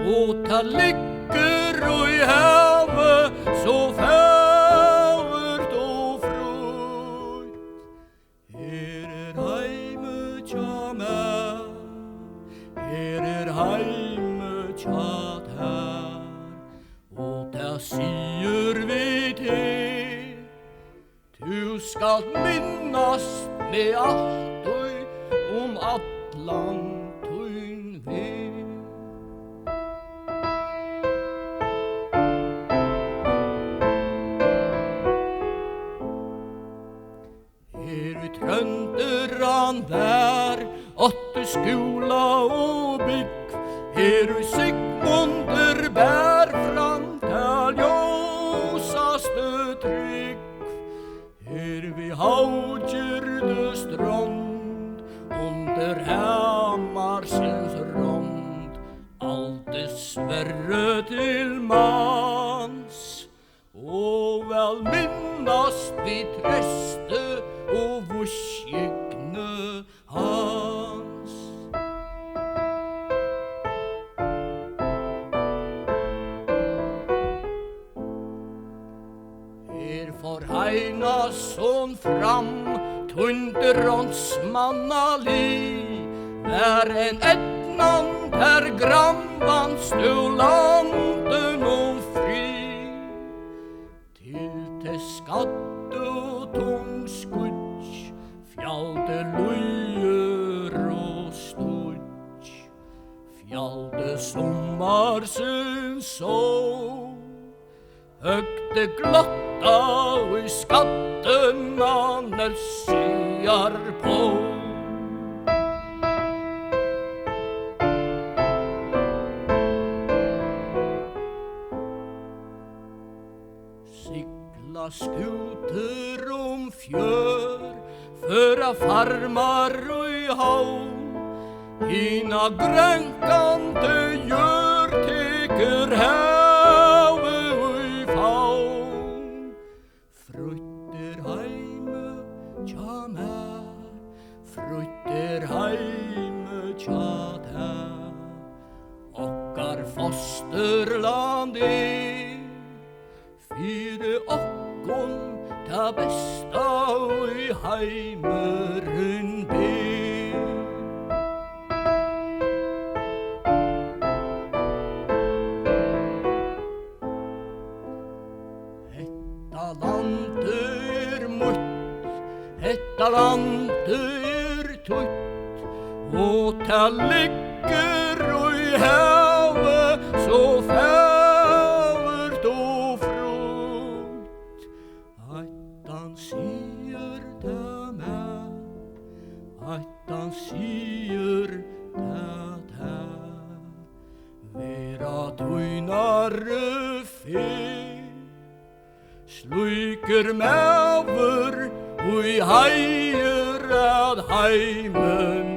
og það liggur í havet så fagurt og frøyt. Her heime tja meg, her heime tja der, og der sier vi til, du skal minnast med alt om allan tøyn veg. Her i Trønderan vær, åtte skula og bygg, her i Sigmundur bær fram til ljósaste trygg, her vi Havgjørde strand, under Hamarsins rond, alt dessverre til mans, og vel minnast vi treste og vuskjegne hans. Her for Einarsson fram, Tunderons mannali, vær en etnan per gram vannst du landen og fri, til te skatte og tung skudj, fjalde løyer og studj, fjalde sommarsens sol, høgte glotta og i skatten av nøssiar på. Sigla skuter fjør, føra farmar og i hav, hina grønkante gjør teker havet og i faun. Frøytter heime tja meg, frøytter heime tja deg, okkar fosterland fyre okkon ta besta i heimeren ber. Hetta landet mutt, hetta landet tutt, og ta ligger i havet så fagurt og frøyt. Attan sier det meg, attan sier det vera tøynare fe, sluker maver og heier at heimen